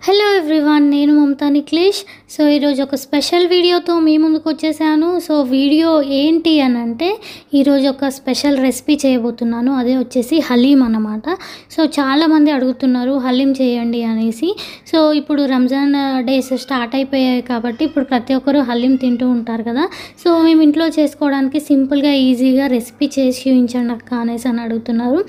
Hello everyone, నేను Mamata Nikhilesh. So ఈరోజు ఒక స్పెషల్ వీడియోతో మీ ముందుకు వచ్చేసాను. సో వీడియో ఏంటి అని అంటే, ఈరోజు ఒక స్పెషల్ రెసిపీ చేయబోతున్నాను. అదే వచ్చేసి హలీం అన్నమాట. సో చాలామంది అడుగుతున్నారు హలీం చేయండి అనేసి. సో ఇప్పుడు రంజాన్ డేస్ స్టార్ట్ అయిపోయాయి కాబట్టి ఇప్పుడు ప్రతి ఒక్కరు హలీం తింటూ ఉంటారు కదా. సో మేము ఇంట్లో చేసుకోవడానికి సింపుల్గా ఈజీగా రెసిపీ చేసి చూపించండి అక్క అనేసి అని అడుగుతున్నారు.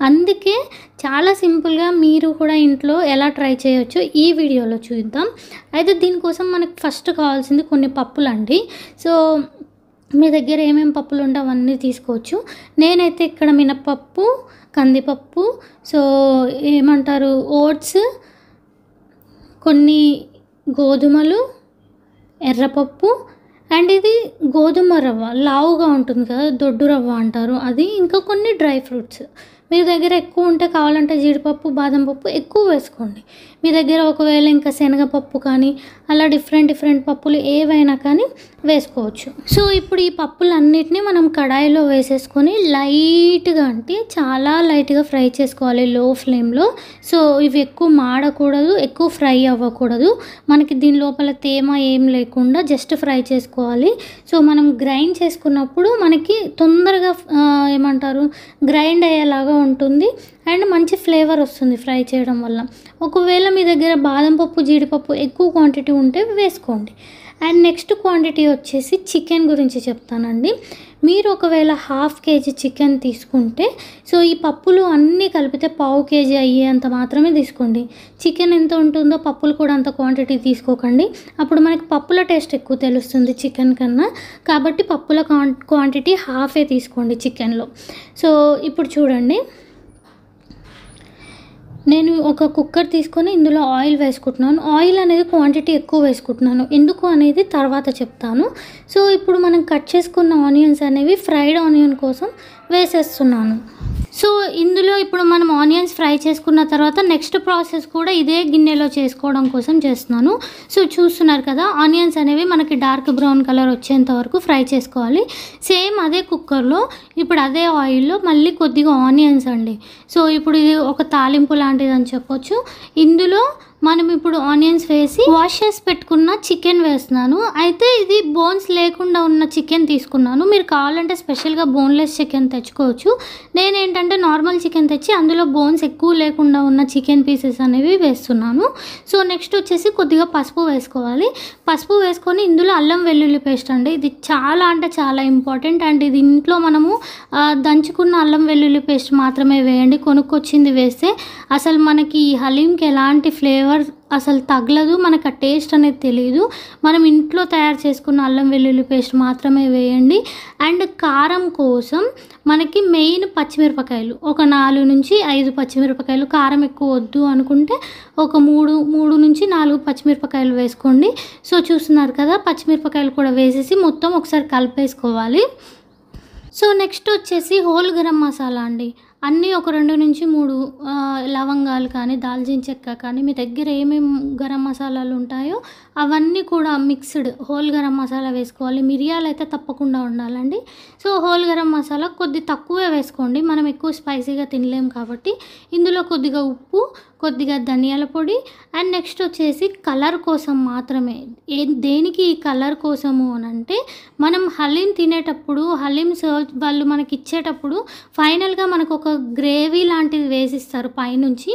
అందుకే చాలా సింపుల్గా మీరు కూడా ఇంట్లో ఎలా ట్రై చేయొచ్చు ఈ వీడియోలో చూద్దాం. అయితే దీనికోసం మనకు ఫస్ట్ కావాల్సింది కొన్ని పప్పులు అండి. సో మీ దగ్గర ఏమేమి పప్పులు ఉంటే అవన్నీ తీసుకోవచ్చు. నేనైతే ఇక్కడ మినపప్పు, కందిపప్పు, సో ఏమంటారు ఓట్స్, కొన్ని గోధుమలు, ఎర్రపప్పు, అండ్ ఇది గోధుమ రవ్వ లావుగా ఉంటుంది కదా, దొడ్డు రవ్వ అంటారు అది, ఇంకా కొన్ని డ్రై ఫ్రూట్స్. మీ దగ్గర ఎక్కువ ఉంటే కావాలంటే జీడిపప్పు, బాదం పప్పు ఎక్కువ వేసుకోండి. మీ దగ్గర ఒకవేళ ఇంకా శనగపప్పు కానీ అలా డిఫరెంట్ పప్పులు ఏవైనా కానీ వేసుకోవచ్చు. సో ఇప్పుడు ఈ పప్పులన్నిటినీ మనం కడాయిలో వేసేసుకొని లైట్గా, అంటే చాలా లైట్గా ఫ్రై చేసుకోవాలి లో ఫ్లేమ్లో. సో ఇవి ఎక్కువ మాడకూడదు, ఎక్కువ ఫ్రై అవ్వకూడదు. మనకి దీని లోపల తేమ ఏం లేకుండా జస్ట్ ఫ్రై చేసుకోవాలి. సో మనం గ్రైండ్ చేసుకున్నప్పుడు మనకి తొందరగా ఏమంటారు గ్రైండ్ అయ్యేలాగా ఉంటుంది అండ్ మంచి ఫ్లేవర్ వస్తుంది ఫ్రై చేయడం వల్ల. ఒకవేళ మీ దగ్గర బాదం పప్పు, జీడిపప్పు ఎక్కువ క్వాంటిటీ ఉంటే వేసుకోండి. అండ్ నెక్స్ట్ క్వాంటిటీ వచ్చేసి చికెన్ గురించి చెప్తానండి. మీరు ఒకవేళ 1/2 kg చికెన్ తీసుకుంటే సో ఈ పప్పులు అన్నీ కలిపితే 1/4 kg అయ్యేంత మాత్రమే తీసుకోండి. చికెన్ ఎంత ఉంటుందో పప్పులు కూడా అంత క్వాంటిటీ తీసుకోకండి. అప్పుడు మనకి పప్పుల టేస్ట్ ఎక్కువ తెలుస్తుంది చికెన్ కన్నా. కాబట్టి పప్పుల క్వాంటిటీ 1/2 తీసుకోండి చికెన్లో. సో ఇప్పుడు చూడండి, నేను ఒక కుక్కర్ తీసుకొని ఇందులో ఆయిల్ వేసుకుంటున్నాను. ఆయిల్ అనేది క్వాంటిటీ ఎక్కువ వేసుకుంటున్నాను, ఎందుకు అనేది తర్వాత చెప్తాను. సో ఇప్పుడు మనం కట్ చేసుకున్న ఆనియన్స్ అనేవి ఫ్రైడ్ ఆనియన్ కోసం వేసేస్తున్నాను. సో ఇందులో ఇప్పుడు మనం ఆనియన్స్ ఫ్రై చేసుకున్న తర్వాత నెక్స్ట్ ప్రాసెస్ కూడా ఇదే గిన్నెలో చేసుకోవడం కోసం చేస్తున్నాను. సో చూస్తున్నారు కదా, ఆనియన్స్ అనేవి మనకి డార్క్ బ్రౌన్ కలర్ వచ్చేంత వరకు ఫ్రై చేసుకోవాలి. సేమ్ అదే కుక్కర్లో ఇప్పుడు అదే ఆయిల్లో మళ్ళీ కొద్దిగా ఆనియన్స్ అండి. సో ఇప్పుడు ఇది ఒక తాలింపు లాంటిది అని చెప్పొచ్చు. ఇందులో మనం ఇప్పుడు ఆనియన్స్ వేసి వాష్ చేసి పెట్టుకున్న చికెన్ వేస్తున్నాను. అయితే ఇది బోన్స్ లేకుండా ఉన్న చికెన్ తీసుకున్నాను. మీరు కావాలంటే స్పెషల్గా బోన్లెస్ చికెన్ తెచ్చుకోవచ్చు. నేనేంటంటే నార్మల్ చికెన్ తెచ్చి అందులో బోన్స్ ఎక్కువ లేకుండా ఉన్న చికెన్ పీసెస్ అనేవి వేస్తున్నాను. సో నెక్స్ట్ వచ్చేసి కొద్దిగా పసుపు వేసుకోవాలి. పసుపు వేసుకొని ఇందులో అల్లం వెల్లుల్లి పేస్ట్ అండి, ఇది చాలా అంటే చాలా ఇంపార్టెంట్. అండ్ ఇది ఇంట్లో మనము దంచుకున్న అల్లం వెల్లుల్లి పేస్ట్ మాత్రమే వేయండి. కొనుక్కొచ్చింది వేస్తే అసలు మనకి ఈ హలీంకి ఎలాంటి ఫ్లేవర్ అసలు తగలదు, మనకు ఆ టేస్ట్ అనేది తెలియదు. మనం ఇంట్లో తయారు చేసుకున్న అల్లం వెల్లుల్లి పేస్ట్ మాత్రమే వేయండి. అండ్ కారం కోసం మనకి మెయిన్ పచ్చిమిరపకాయలు, ఒక 4 నుంచి 5 పచ్చిమిరపకాయలు. కారం ఎక్కువ వద్దు అనుకుంటే ఒక 3 నుంచి 4 పచ్చిమిరపకాయలు వేసుకోండి. సో చూస్తున్నారు కదా, పచ్చిమిరపకాయలు కూడా వేసేసి మొత్తం ఒకసారి కలిపేసుకోవాలి. సో నెక్స్ట్ వచ్చేసి హోల్ గరం మసాలా అండి. అన్నీ ఒక 2 నుంచి 3 లవంగాలు కానీ, దాల్చిన చెక్క కానీ, మీ దగ్గర ఏమేమి గరం మసాలాలు ఉంటాయో అవన్నీ కూడా మిక్స్డ్ హోల్ గరం మసాలా వేసుకోవాలి. మిరియాలు అయితే తప్పకుండా ఉండాలండి. సో హోల్ గరం మసాలా కొద్ది తక్కువే వేసుకోండి, మనం ఎక్కువ స్పైసీగా తినలేం కాబట్టి. ఇందులో కొద్దిగా ఉప్పు, కొద్దిగా ధనియాల పొడి, అండ్ నెక్స్ట్ వచ్చేసి కలర్ కోసం మాత్రమే. దేనికి ఈ కలర్ కోసము అని అంటే, మనం హలీం తినేటప్పుడు, హలీం సర్వ్ వాళ్ళు మనకి ఇచ్చేటప్పుడు ఫైనల్గా మనకు ఒక గ్రేవీ లాంటిది వేసిస్తారు పైనుంచి.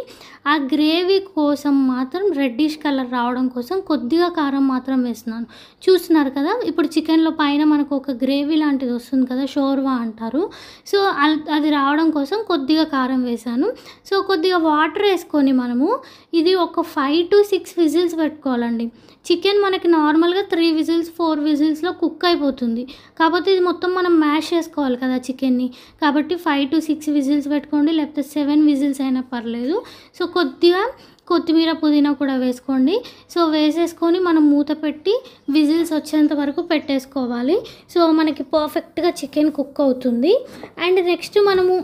ఆ గ్రేవీ కోసం మాత్రం రెడ్డిష్ కలర్ రావడం కోసం కొద్దిగా కారం మాత్రం వేస్తున్నాను. చూస్తున్నారు కదా, ఇప్పుడు చికెన్లో పైన మనకు ఒక గ్రేవీ లాంటిది వస్తుంది కదా, షోర్వా అంటారు. సో అది రావడం కోసం కొద్దిగా కారం వేసాను. సో కొద్దిగా వాటర్ వేసుకొని మనము ఇది ఒక 5 to 6 విజిల్స్ పెట్టుకోవాలండి. చికెన్ మనకి నార్మల్గా 3 విజిల్స్ 4 విజిల్స్లో కుక్ అయిపోతుంది. కాకపోతే ఇది మొత్తం మనం మ్యాష్ చేసుకోవాలి కదా చికెన్ని, కాబట్టి 5 to 6 విజిల్స్ పెట్టుకోండి, లేకపోతే 7 విజిల్స్ అయినా పర్లేదు. సో కొద్దిగా కొత్తిమీర, పుదీనా కూడా వేసుకోండి. సో వేసేసుకొని మనం మూత పెట్టి విజిల్స్ వచ్చేంత వరకు పెట్టేసుకోవాలి. సో మనకి పర్ఫెక్ట్గా చికెన్ కుక్ అవుతుంది. అండ్ నెక్స్ట్ మనము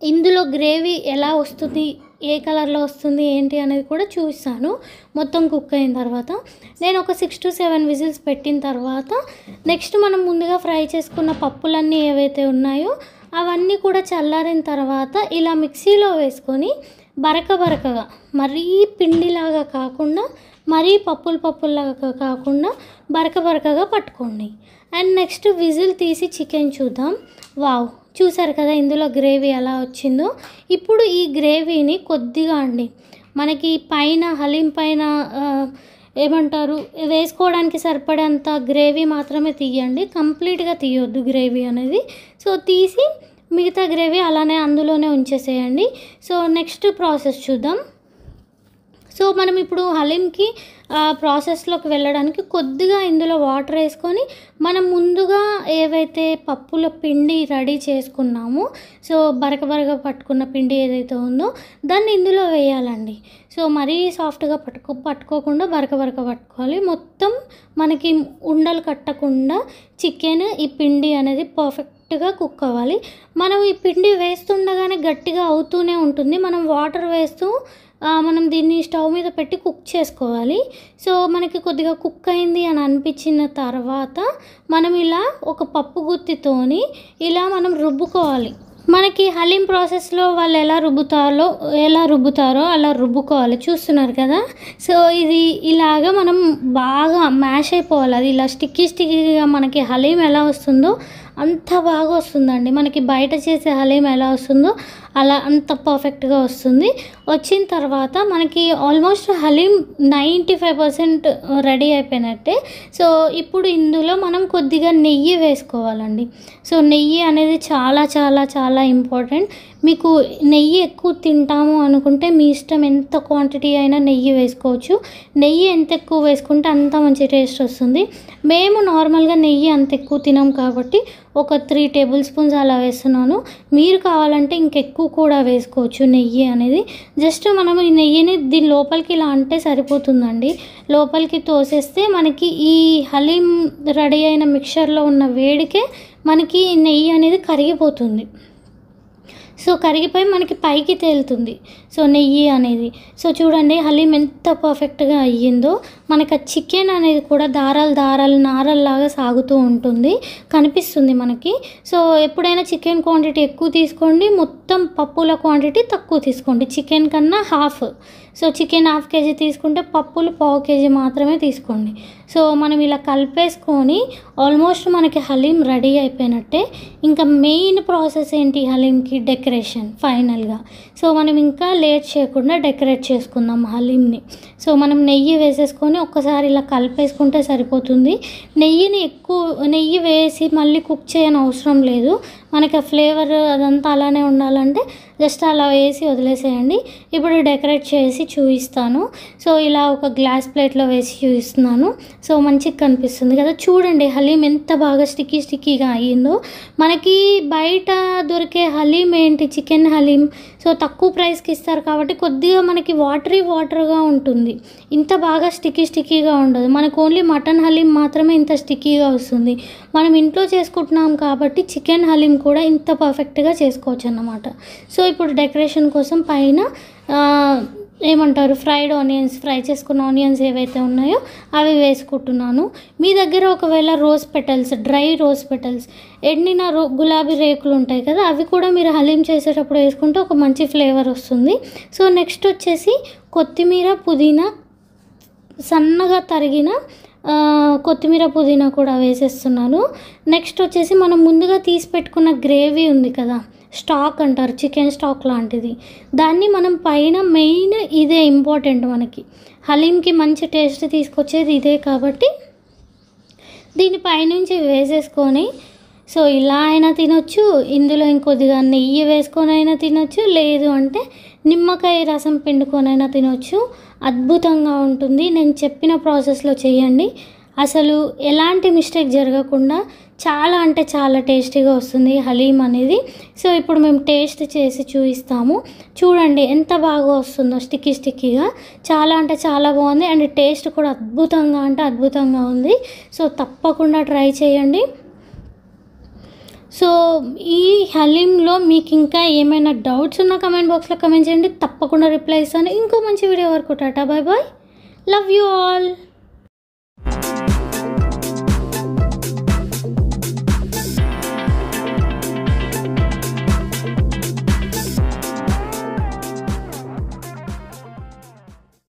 ఇందులో గ్రేవీ ఎలా వస్తుంది, ఏ కలర్లో వస్తుంది ఏంటి అనేది కూడా చూపిస్తాను. మొత్తం కుక్ అయిన తర్వాత నేను ఒక 6 to 7 విజిల్స్ పెట్టిన తర్వాత నెక్స్ట్ మనం ముందుగా ఫ్రై చేసుకున్న పప్పులన్నీ ఏవైతే ఉన్నాయో అవన్నీ కూడా చల్లారిన తర్వాత ఇలా మిక్సీలో వేసుకొని బరకగా మరీ పిండిలాగా కాకుండా మరీ పప్పుల్లాగా కాకుండా బరకగా పట్టుకోండి. అండ్ నెక్స్ట్ విజిల్ తీసి చికెన్ చూద్దాం. వావ్, చూసారు కదా ఇందులో గ్రేవీ ఎలా వచ్చిందో. ఇప్పుడు ఈ గ్రేవీని కొద్దిగా అండి మనకి పైన హలీం పైన ఏమంటారు వేసుకోవడానికి సరిపడేంత గ్రేవీ మాత్రమే తీయండి, కంప్లీట్గా తీయొద్దు గ్రేవీ అనేది. సో తీసి మిగతా గ్రేవీ అలానే అందులోనే ఉంచేసేయండి. సో నెక్స్ట్ ప్రాసెస్ చూద్దాం. సో మనం ఇప్పుడు హలీంకి ప్రాసెస్లోకి వెళ్ళడానికి కొద్దిగా ఇందులో వాటర్ వేసుకొని మనం ముందుగా ఏవైతే పప్పుల పిండి రెడీ చేసుకున్నామో, సో బరక పట్టుకున్న పిండి ఏదైతే ఉందో దాన్ని ఇందులో వేయాలండి. సో మరీ సాఫ్ట్గా పట్టుకోకుండా బరక పట్టుకోవాలి. మొత్తం మనకి ఉండలు కట్టకుండా చికెన్ ఈ పిండి అనేది పర్ఫెక్ట్గా కుక్ అవ్వాలి. మనం ఈ పిండి వేస్తుండగానే గట్టిగా అవుతూనే ఉంటుంది. మనం వాటర్ వేస్తూ మనం దీన్ని స్టవ్ మీద పెట్టి కుక్ చేసుకోవాలి. సో మనకి కొద్దిగా కుక్ అయింది అని అనిపించిన తర్వాత మనం ఇలా ఒక పప్పు గుత్తితోని ఇలా మనం రుబ్బుకోవాలి. మనకి హలీం ప్రాసెస్లో వాళ్ళు ఎలా రుబ్బుతారో అలా రుబ్బుకోవాలి. చూస్తున్నారు కదా. సో ఇది ఇలాగా మనం బాగా మ్యాష్ అయిపోవాలి. అది ఇలా స్టిక్కీగా మనకి హలీం ఎలా వస్తుందో అంత బాగా వస్తుందండి. మనకి బయట చేసే హలీం ఎలా వస్తుందో అలా అంత పర్ఫెక్ట్గా వస్తుంది. వచ్చిన తర్వాత మనకి ఆల్మోస్ట్ హలీం 95% రెడీ అయిపోయినట్టే. సో ఇప్పుడు ఇందులో మనం కొద్దిగా నెయ్యి వేసుకోవాలండి. సో నెయ్యి అనేది చాలా చాలా చాలా ఇంపార్టెంట్. మీకు నెయ్యి ఎక్కువ తింటాము అనుకుంటే మీ ఇష్టం, ఎంత క్వాంటిటీ అయినా నెయ్యి వేసుకోవచ్చు. నెయ్యి ఎంత ఎక్కువ వేసుకుంటే అంత మంచి టేస్ట్ వస్తుంది. మేము నార్మల్గా నెయ్యి అంత ఎక్కువ తినాం కాబట్టి ఒక 3 టేబుల్ స్పూన్స్ అలా వేస్తున్నాను. మీరు కావాలంటే ఇంకెక్కువ కూడా వేసుకోవచ్చు నెయ్యి అనేది. జస్ట్ మనం ఈ నెయ్యిని దీని లోపలికి ఇలా అంటే సరిపోతుందండి. లోపలికి తోసేస్తే మనకి ఈ హలీం రెడీ అయిన మిక్చర్లో ఉన్న వేడికే మనకి నెయ్యి అనేది కరిగిపోతుంది. సో కరిగిపోయి మనకి పైకి తేలుతుంది సో నెయ్యి అనేది. సో చూడండి హలీం ఎంత పర్ఫెక్ట్గా అయ్యిందో. మనకి ఆ చికెన్ అనేది కూడా దారాలు నారల్లాగా సాగుతూ ఉంటుంది, కనిపిస్తుంది మనకి. సో ఎప్పుడైనా చికెన్ క్వాంటిటీ ఎక్కువ తీసుకోండి, మొత్తం పప్పుల క్వాంటిటీ తక్కువ తీసుకోండి. చికెన్ కన్నా హాఫ్. సో చికెన్ 1/2 kg తీసుకుంటే పప్పులు 1/4 kg మాత్రమే తీసుకోండి. సో మనం ఇలా కలిపేసుకొని ఆల్మోస్ట్ మనకి హలీం రెడీ అయిపోయినట్టే. ఇంకా మెయిన్ ప్రాసెస్ ఏంటి హలీంకి? డెకరేషన్ ఫైనల్గా. సో మనం ఇంకా లేట్ చేయకుండా డెకరేట్ చేసుకుందాం హలీంని. సో మనం నెయ్యి వేసేసుకొని ఒక్కసారి ఇలా కలిపేసుకుంటే సరిపోతుంది. నెయ్యి వేసి మళ్ళీ కుక్ చేయని అవసరం లేదు. మనకి ఆ ఫ్లేవర్ అదంతా అలానే ఉండాలంటే జస్ట్ అలా వేసి వదిలేసేయండి. ఇప్పుడు డెకరేట్ చేసి చూపిస్తాను. సో ఇలా ఒక గ్లాస్ ప్లేట్లో వేసి చూపిస్తున్నాను. సో మంచిగా కనిపిస్తుంది కదా. చూడండి హలీం ఎంత బాగా స్టిక్కీగా అయ్యిందో. మనకి బయట దొరికే హలీం ఏంటి, చికెన్ హలీం సో తక్కువ ప్రైస్కి ఇస్తారు కాబట్టి కొద్దిగా మనకి వాటర్గా ఉంటుంది, ఇంత బాగా స్టిక్కీగా ఉండదు. మనకు ఓన్లీ మటన్ హలీం మాత్రమే ఇంత స్టిక్కీగా వస్తుంది. మనం ఇంట్లో చేసుకుంటున్నాం కాబట్టి చికెన్ హలీం కూడా ఇంత పర్ఫెక్ట్గా చేసుకోవచ్చు అన్నమాట. సో ఇప్పుడు డెకరేషన్ కోసం పైన ఫ్రైడ్ ఆనియన్స్, ఫ్రై చేసుకున్న ఆనియన్స్ ఏవైతే ఉన్నాయో అవి వేసుకుంటున్నాను. మీ దగ్గర ఒకవేళ డ్రై రోజ్ పెటల్స్, ఎండిన గులాబీ రేకులు ఉంటాయి కదా, అవి కూడా మీరు హలీం చేసేటప్పుడు వేసుకుంటే ఒక మంచి ఫ్లేవర్ వస్తుంది. సో నెక్స్ట్ వచ్చేసి కొత్తిమీర, పుదీనా, సన్నగా తరిగిన కొత్తిమీర, పుదీనా కూడా వేసేస్తున్నాను. నెక్స్ట్ వచ్చేసి మనం ముందుగా తీసి పెట్టుకున్న గ్రేవీ ఉంది కదా, స్టాక్ అంటారు, చికెన్ స్టాక్ లాంటిది, దాన్ని మనం పైన మెయిన్ ఇదే ఇంపార్టెంట్. మనకి హలీంకి మంచి టేస్ట్ తీసుకొచ్చేది ఇదే కాబట్టి దీని పైనుంచి వేసేసుకొని సో ఇలా అయినా తినొచ్చు, ఇందులో ఇంకొద్దిగా నెయ్యి వేసుకొని అయినా తినొచ్చు, లేదు అంటే నిమ్మకాయ రసం పిండుకొనైనా తినొచ్చు. అద్భుతంగా ఉంటుంది. నేను చెప్పిన ప్రాసెస్లో చేయండి, అసలు ఎలాంటి మిస్టేక్ జరగకుండా చాలా అంటే చాలా టేస్టీగా వస్తుంది హలీం అనేది. సో ఇప్పుడు మేము టేస్ట్ చేసి చూపిస్తాము. చూడండి ఎంత బాగా వస్తుందో, స్టిక్కీగా, చాలా అంటే చాలా బాగుంది. అండ్ టేస్ట్ కూడా అద్భుతంగా ఉంది. సో తప్పకుండా ట్రై చేయండి. సో ఈ హలీంలో మీకు ఇంకా ఏమైనా డౌట్స్ ఉన్నా కమెంట్ బాక్స్లో కమెంట్ చేయండి, తప్పకుండా రిప్లై ఇస్తాను. ఇంకో మంచి వీడియో వరకు tata, bye bye, love you all.